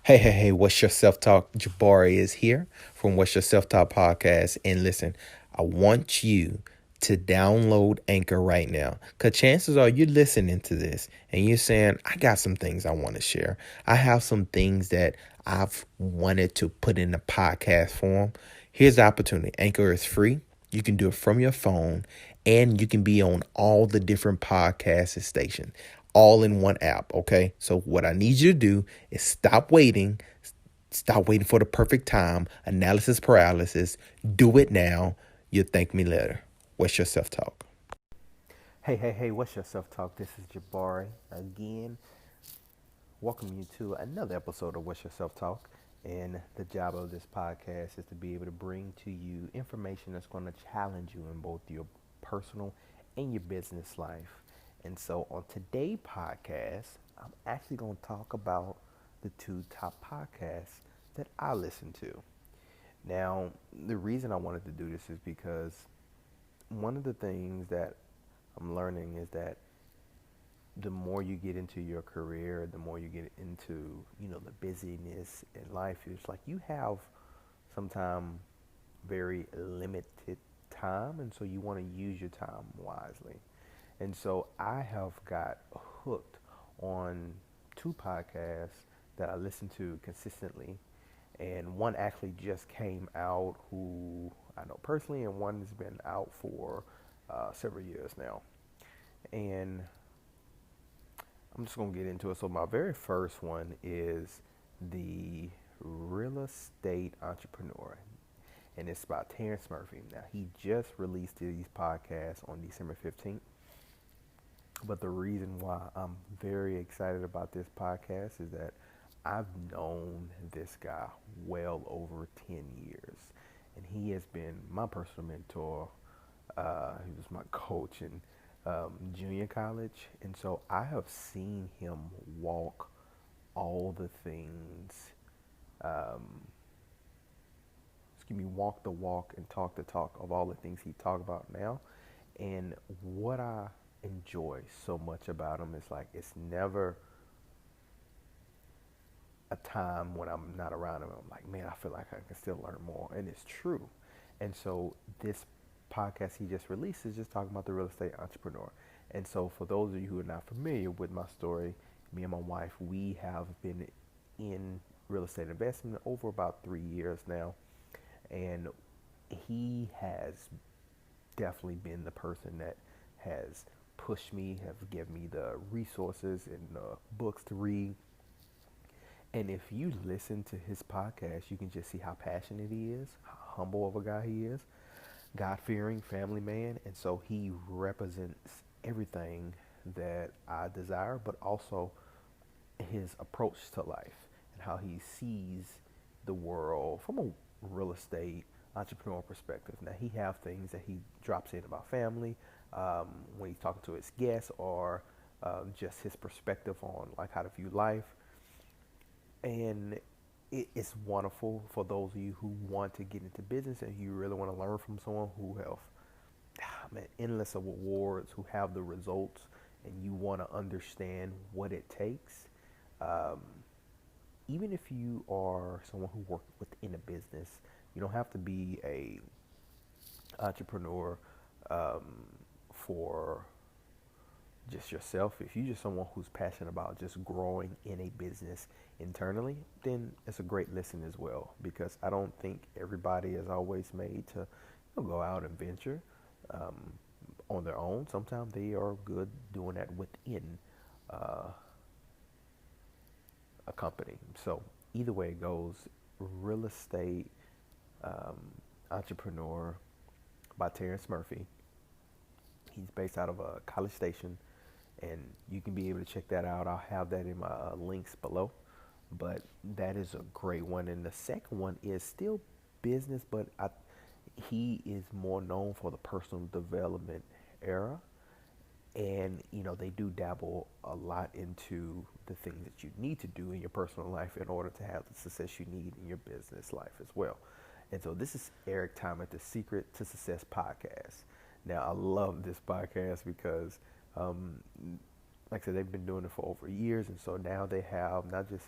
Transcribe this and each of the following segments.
Hey, what's your self talk? Jabari is here from What's Your Self Talk podcast. And listen, I want you to download Anchor right now. Because chances are you're listening to this and you're saying, I got some things I want to share. I have some things that I've wanted to put in a podcast form. Here's the opportunity. Anchor is free. You can do it from your phone and you can be on all the different podcast stations all in one app. Okay. So what I need you to do is stop waiting for the perfect time, analysis paralysis. Do it now. You'll thank me later. What's your self talk? Hey, what's your self talk? This is Jabari again. Welcome you to another episode of What's Your Self Talk. And the job of this podcast is to be able to bring to you information that's going to challenge you in both your personal and your business life. And so on today's podcast, I'm actually going to talk about the two top podcasts that I listen to. Now, the reason I wanted to do this is because one of the things that I'm learning is that the more you get into your career, the more you get into, the busyness in life, it's like you have sometimes very limited time, and so you want to use your time wisely. And so I have got hooked on two podcasts that I listen to consistently, and one actually just came out who I know personally, and one has been out for several years now. And I'm just going to get into it. So, my very first one is the Real Estate Entrepreneur, and it's about Terrence Murphy. Now, he just released these podcasts on December 15th. But the reason why I'm very excited about this podcast is that I've known this guy well over 10 years. And he has been my personal mentor. He was my coach in junior college. And so I have seen him walk all the things, um, walk the walk and talk the talk of all the things he talk about now. And what I enjoy so much about him is like it's never a time when I'm not around him. I'm like, man, I feel like I can still learn more, and it's true. And so this podcast he just released is just talking about the real estate entrepreneur. And so for those of you who are not familiar with my story, me and my wife, we have been in real estate investment over about 3 years now, and he has definitely been the person that has pushed me, have given me the resources and books to read. And if you listen to his podcast, you can just see how passionate he is, how humble of a guy he is, God fearing, family man. And so he represents everything that I desire, but also his approach to life and how he sees the world from a real estate entrepreneur perspective. Now he have things that he drops in about family when he's talking to his guests, or just his perspective on like how to view life. And it's wonderful for those of you who want to get into business and you really want to learn from someone who have endless of awards, who have the results, and you want to understand what it takes. Um, Even if you are someone who works within a business, you don't have to be a entrepreneur um, for just yourself. If you're just someone who's passionate about just growing in a business internally, then it's a great listen as well. Because I don't think everybody is always made to go out and venture um, on their own. Sometimes they are good doing that within uh, a company. So either way it goes, real estate um, entrepreneur by Terrence Murphy. He's based out of College Station, and you can be able to check that out. I'll have that in my links below. But that is a great one. And the second one is still business, but he is more known for the personal development era. And, they do dabble a lot into the things that you need to do in your personal life in order to have the success you need in your business life as well. And so this is Eric Thomas, the Secret to Success podcast. Now, I love this podcast because, um, like I said, they've been doing it for over years. And so now they have not just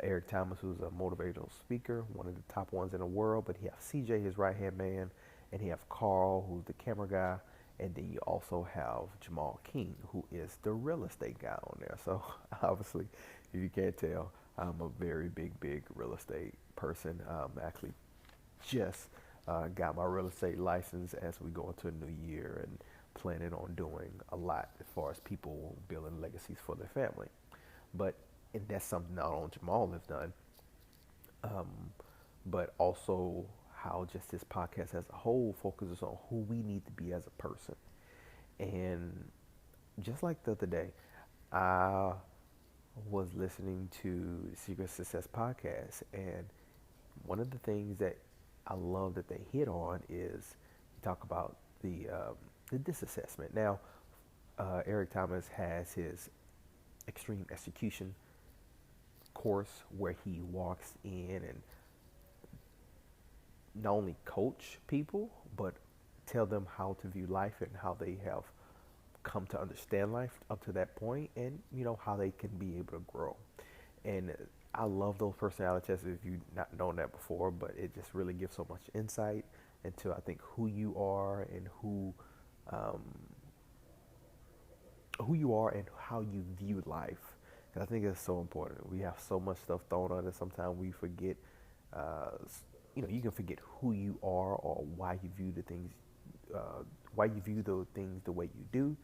Eric Thomas, who's a motivational speaker, one of the top ones in the world. But he have CJ, his right hand man, and he have Carl, who's the camera guy, and then you also have Jamal King, who is the real estate guy on there. So obviously, if you can't tell, I'm a very big real estate person. Actually, just got my real estate license as we go into a new year and planning on doing a lot as far as people building legacies for their family. But and that's something not only Jamal has done, um, but also how just this podcast as a whole focuses on who we need to be as a person. And just like the other day, I was listening to Secret Success podcast, and one of the things that I love that they hit on is talk about the disassessment. Now, Eric Thomas has his extreme execution course where he walks in and not only coach people but tell them how to view life and how they have come to understand life up to that point, and how they can be able to grow. And I love those personality tests if you've not known that before, but it just really gives so much insight into, I think, who you are and um, who you are and how you view life. And I think it's so important. We have so much stuff thrown on us. Sometimes we forget. Uh, you can forget who you are or why you view the things, why you view the things the way you do,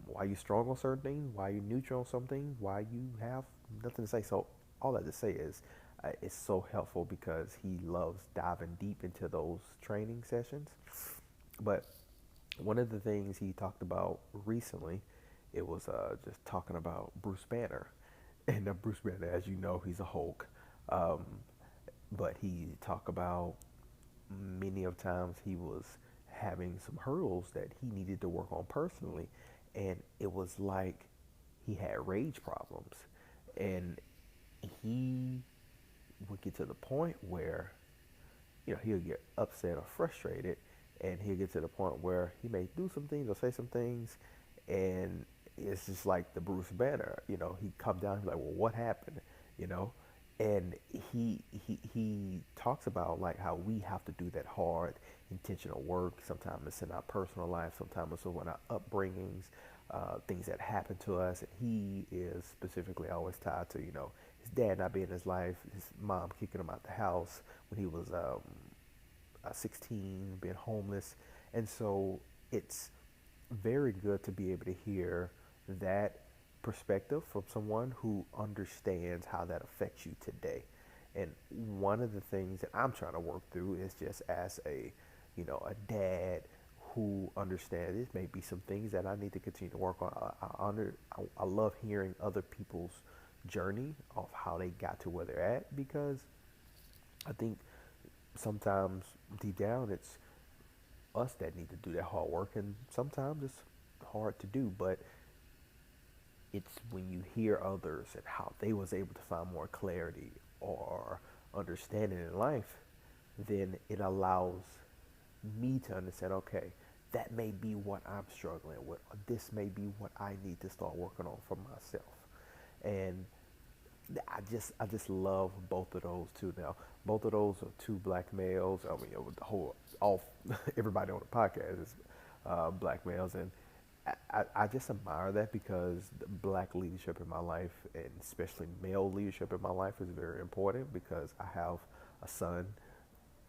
why you strong on certain things, why you neutral on something, why you have nothing to say. So all that to say is, it's so helpful because he loves diving deep into those training sessions. But one of the things he talked about recently, it was just talking about Bruce Banner, and Bruce Banner, as you know, he's a Hulk. Um, but he talked about many of times he was having some hurdles that he needed to work on personally, and it was like he had rage problems, and he would get to the point where he'll get upset or frustrated, and he'll get to the point where he may do some things or say some things, and it's just like the Bruce Banner. He come down, he's like, well, what happened? You know, and he talks about like how we have to do that hard, intentional work. Sometimes it's in our personal life, sometimes it's in our upbringings, things that happen to us. And he is specifically always tied to his dad not being in his life, his mom kicking him out the house when he was 16, being homeless. And so it's very good to be able to hear that perspective from someone who understands how that affects you today. And one of the things that I'm trying to work through is just as a dad who understands this may be some things that I need to continue to work on. I love hearing other people's journey of how they got to where they're at, because I think sometimes deep down it's us that need to do that hard work, and sometimes it's hard to do, but it's when you hear others and how they was able to find more clarity or understanding in life, then it allows me to understand, okay, that may be what I'm struggling with, or this may be what I need to start working on for myself. And I just love both of those two. Now, both of those are two black males. I mean, the whole all everybody on the podcast is black males, and I just admire that, because the black leadership in my life, and especially male leadership in my life, is very important, because I have a son,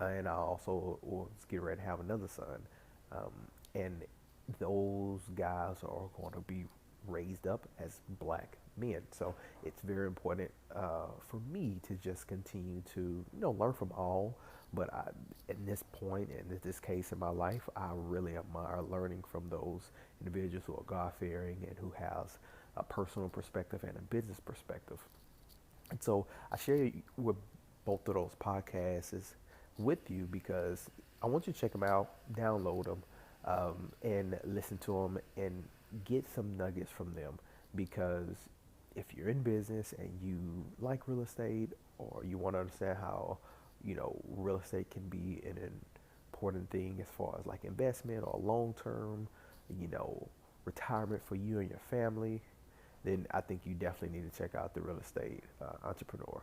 and I also will get ready to have another son, um, and those guys are going to be raised up as black men. So it's very important for me to just continue to learn from all. But in this point, in this case in my life, I really admire learning from those individuals who are God fearing and who has a personal perspective and a business perspective. And so I share with both of those podcasts with you because I want you to check them out, download them, and listen to them and get some nuggets from them. Because if you're in business and you like real estate, or you want to understand how, real estate can be an important thing as far as like investment or long term, you know, retirement for you and your family, then I think you definitely need to check out the real estate entrepreneur.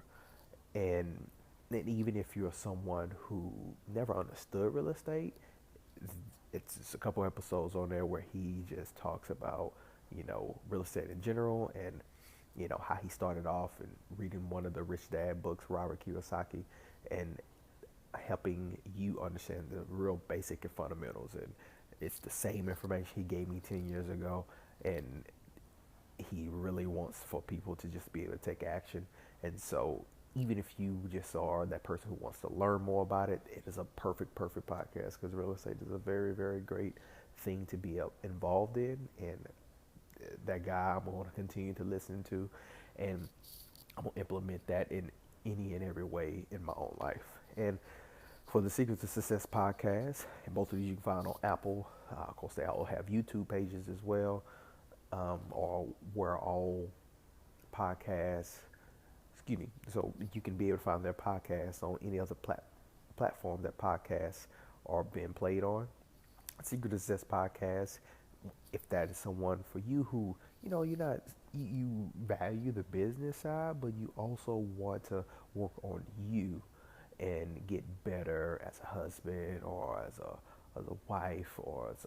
And then even if you're someone who never understood real estate, it's a couple episodes on there where he just talks about, real estate in general, and how he started off and reading one of the Rich Dad books, Robert Kiyosaki, and helping you understand the real basic and fundamentals. And it's the same information he gave me 10 years ago, and he really wants for people to just be able to take action. And so even if you just are that person who wants to learn more about it, it is a perfect podcast, because real estate is a very, very great thing to be involved in. And that guy I'm going to continue to listen to, and I'm going to implement that in any and every way in my own life. And for the Secrets of Success podcast, and both of these you can find on Apple. Of course, they all have YouTube pages as well, or where all podcasts, so you can be able to find their podcasts on any other platform that podcasts are being played on. Secret of Success podcast, if that is someone for you who, you value the business side, but you also want to work on you and get better as a husband, or as a wife, or as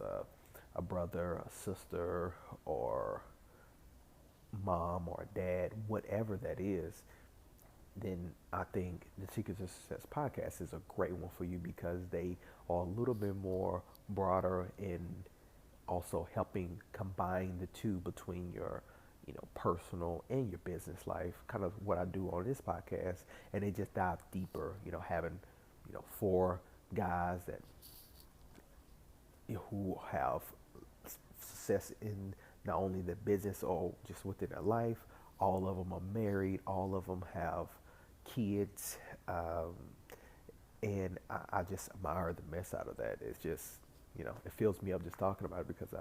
a brother, a sister, or mom or dad, whatever that is, then I think the Secrets of Success podcast is a great one for you, because they are a little bit more broader in also helping combine the two between your personal and your business life, kind of what I do on this podcast. And they just dive deeper, having 4 guys that who have success in not only the business or just within their life. All of them are married, all of them have kids, and I just admire the mess out of that. It's just, it fills me up just talking about it, because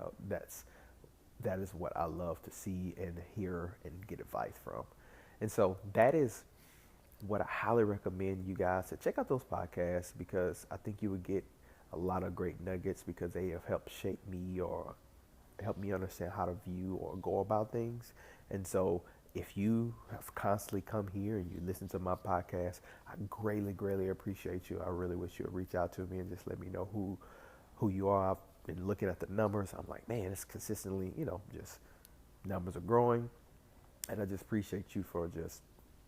that is what I love to see and hear and get advice from. And so that is what I highly recommend you guys to check out those podcasts, because I think you would get a lot of great nuggets, because they have helped shape me or help me understand how to view or go about things. And so if you have constantly come here and you listen to my podcast, I greatly appreciate you. I really wish you would reach out to me and just let me know who you are. I've been looking at the numbers. I'm like, man, it's consistently, just numbers are growing. And I just appreciate you for just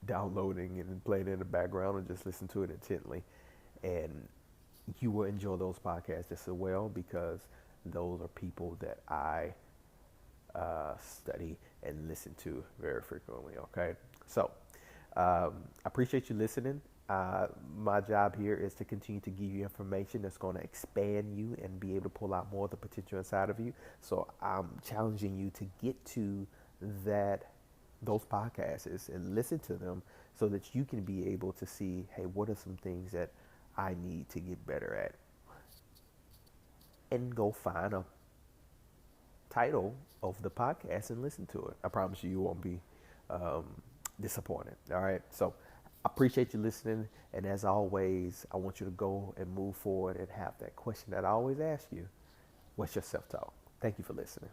downloading and playing in the background and just listen to it intently. And you will enjoy those podcasts just as well, because those are people that I study and listen to very frequently. Okay, so I appreciate you listening. My job here is to continue to give you information that's going to expand you and be able to pull out more of the potential inside of you. So I'm challenging you to get to those podcasts and listen to them, so that you can be able to see, hey, what are some things that I need to get better at, and go find a title of the podcast and listen to it. I promise you won't be disappointed. All right. So I appreciate you listening. And as always, I want you to go and move forward and have that question that I always ask you. What's your self-talk? Thank you for listening.